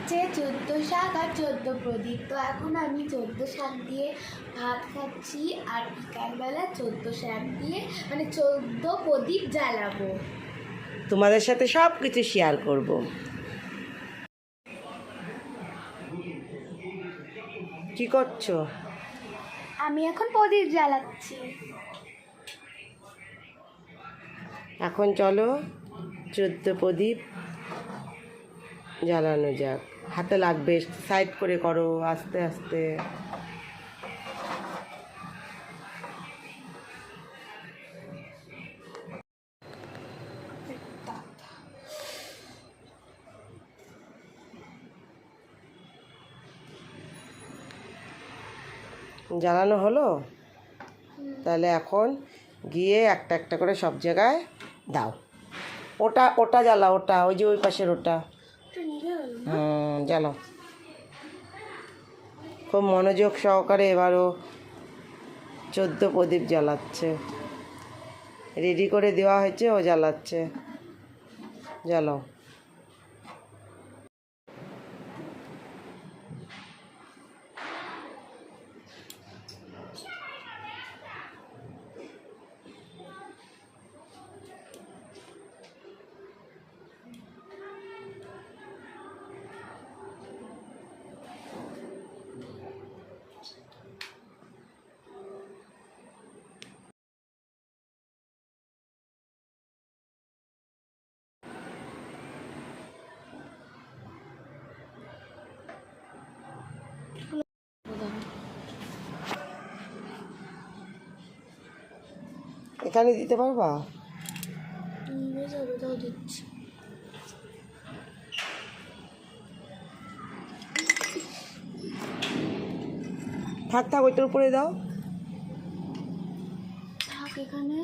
হচ্ছে 14 শাক আর 14 প্রদীপ। তো এখন আমি 14 শাক দিয়ে ভাত খাচ্ছি আর বিকালবেলা 14 শাক দিয়ে মানে 14 প্রদীপ জ্বালাবো। তোমাদের সাথে সব কিছু শেয়ার করব। কি করছো? আমি এখন প্রদীপ জ্বালাচ্ছি। এখন চলো 14 প্রদীপ জ্বালানো যাক। হাতে লাগবে, সাইড করে করো, আস্তে আস্তে। জ্বালানো হলো? তাহলে এখন গিয়ে একটা একটা করে সব জায়গায় দাও। ওটা ওটা জ্বালা, ওটা ওই যে ওই পাশের ওটা। জ্বালাও খুব মনোযোগ সহকারে। এবারও 14 প্রদীপ জ্বালাচ্ছে, রেডি করে দেওয়া হয়েছে, ও জ্বালাচ্ছে। জ্বালাও। এখানে দিতে পারবা? দিচ্ছি। থাক থাক, ওইটার উপরে দাও। থাক এখানে।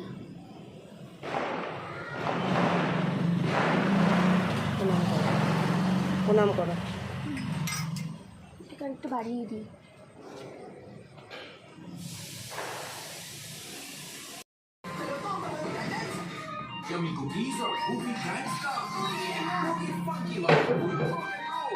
প্রণাম করো। এখানে একটু বাড়িয়ে দিই। Yummy cookies or poofy can't stop. Cookie funky like a rock and roll.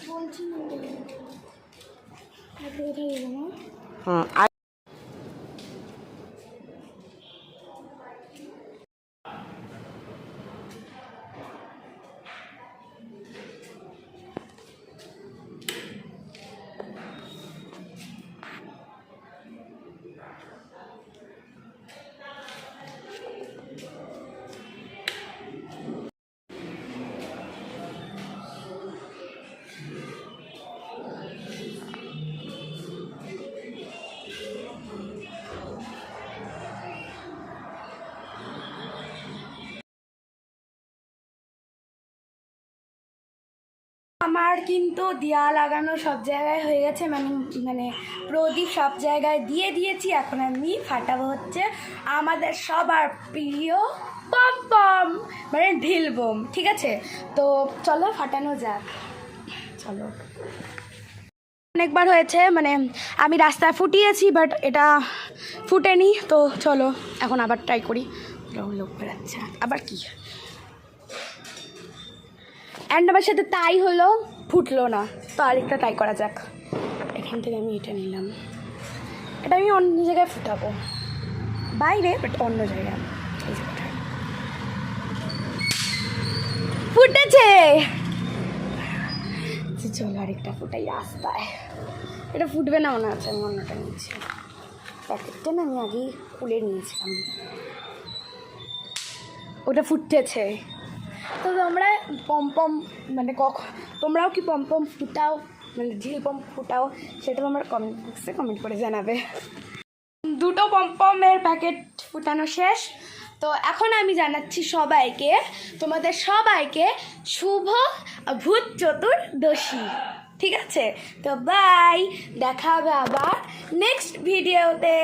বলছি না আপনি কোথায় গেলেন? হুম। আমার কিন্তু দেয়া লাগানো সব জায়গায় হয়ে গেছে, মানে প্রদীপ সব জায়গায় দিয়ে দিয়েছি। এখন আমি ফাটাবো হচ্ছে আমাদের সবার প্রিয় পম পম, মানে ঢিল বোম। ঠিক আছে, তো চলো ফাটানো যাক। চলো। অনেকবার হয়েছে, মানে আমি রাস্তায় ফুটিয়েছি, বাট এটা ফুটেনি। তো চলো এখন আবার ট্রাই করি। লোক বেড়াচ্ছে আবার কি, অ্যান্ড আমার সাথে তাই হলো, ফুটলো না। তো আরেকটা ট্রাই করা যাক। এখান থেকে আমি এটা নিলাম, এটা আমি অন্য জায়গায় ফুটাবো, বাইরে, বাট অন্য জায়গায়। ফুটেছে। চলো আরেকটা ফুটাই রাস্তায়। এটা ফুটবে না মনে হচ্ছে, আমি অন্যটা নিয়েছি। প্যাকেটটা না আমি আগেই খুলে নিয়েছিলাম। ওটা ফুটেছে। তো তোমরা পম মানে তোমরাও কি পম ফুটাও, মানে ঝিল পম ফুটাও, সেটা তোমরা কমেন্ট বক্সে কমেন্ট করে জানাবে। 2টো পমপমের প্যাকেট ফুটানো শেষ। তো এখন আমি জানাচ্ছি সবাইকে, তোমাদের সবাইকে শুভ ভূত চতুর্দশী। ঠিক আছে, তো বাই, দেখা হবে আবার নেক্সট ভিডিওতে।